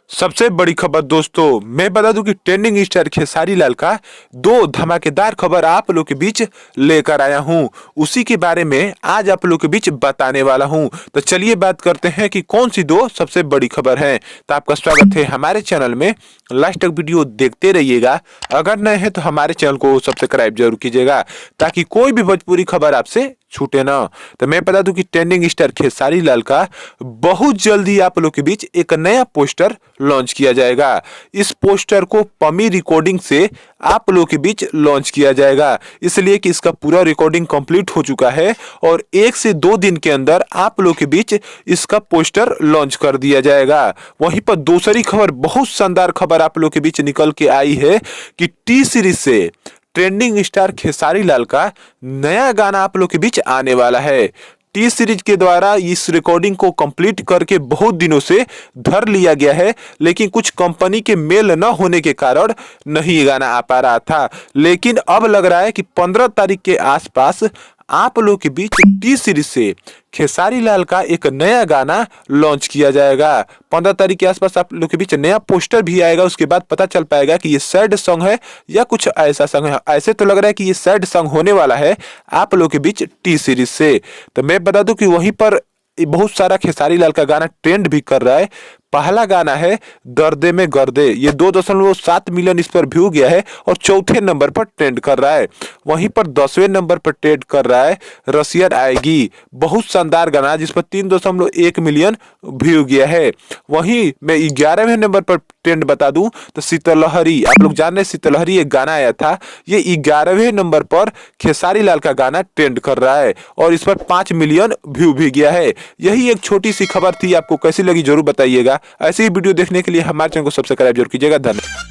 सबसे बड़ी खबर दोस्तों, मैं बता दूं कि ट्रेंडिंग स्टार खेसारी लाल का दो धमाकेदार खबर आप लोग के बीच लेकर आया हूं। उसी के बारे में आज आप लोग के बीच बताने वाला हूं। तो चलिए बात करते हैं कि कौन सी दो सबसे बड़ी खबर है। तो आपका स्वागत है हमारे चैनल में, लास्ट तक वीडियो देखते रहिएगा। अगर नए हैं तो हमारे चैनल को सब्सक्राइब जरूर कीजिएगा ताकि कोई भी भोजपुरी खबर आपसे छूटे ना। तो मैं बता दूं कि ट्रेंडिंग स्टार खेसारी लाल का बहुत जल्दी आप लोग के बीच एक नया पोस्टर लॉन्च किया जाएगा। इस पोस्टर को पमी रिकॉर्डिंग से आप लोग के बीच लॉन्च किया जाएगा, इसलिए कि इसका पूरा रिकॉर्डिंग कंप्लीट हो चुका है और 1 से 2 दिन के अंदर आप लोग के बीच इसका पोस्टर लॉन्च कर दिया जाएगा। वहीं पर दूसरी खबर, बहुत शानदार खबर आप लोग के बीच निकल के आई है कि टी सीरीज से ट्रेंडिंग स्टार खेसारी लाल का नया गाना आप लोग के बीच आने वाला है। टी सीरीज के द्वारा इस रिकॉर्डिंग को कंप्लीट करके बहुत दिनों से धर लिया गया है, लेकिन कुछ कंपनी के मेल न होने के कारण नहीं गाना आ पा रहा था। लेकिन अब लग रहा है कि 15 तारीख के आसपास आप लोग के बीच टी सीरीज से खेसारी लाल का एक नया गाना लॉन्च किया जाएगा। 15 तारीख के आसपास आप लोग के बीच नया पोस्टर भी आएगा। उसके बाद पता चल पाएगा कि ये सैड सॉन्ग है या कुछ ऐसा सॉन्ग है। ऐसे तो लग रहा है कि ये सैड सॉन्ग होने वाला है आप लोग के बीच टी सीरीज से। तो मैं बता दूं कि वहीं पर बहुत सारा खेसारी लाल का गाना ट्रेंड भी कर रहा है। पहला गाना है दर्दे में गर्दे, ये 2.7 मिलियन इस पर व्यू गया है और चौथे नंबर पर ट्रेंड कर रहा है। वहीं पर 10वें नंबर पर ट्रेंड कर रहा है रसियन आएगी, बहुत शानदार गाना जिस पर 3.1 मिलियन व्यू गया है। वहीं मैं 11वें नंबर पर ट्रेंड बता दूं तो शीतलहरी, आप लोग जान रहे हैं शीतलहरी एक गाना आया था, ये 11वें नंबर पर खेसारी लाल का गाना ट्रेंड कर रहा है और इस पर 5 मिलियन व्यू भी गया है। यही एक छोटी सी खबर थी, आपको कैसी लगी जरूर बताइएगा। ऐसी ही वीडियो देखने के लिए हमारे चैनल को सब्सक्राइब जरूर कीजिएगा। धन्यवाद।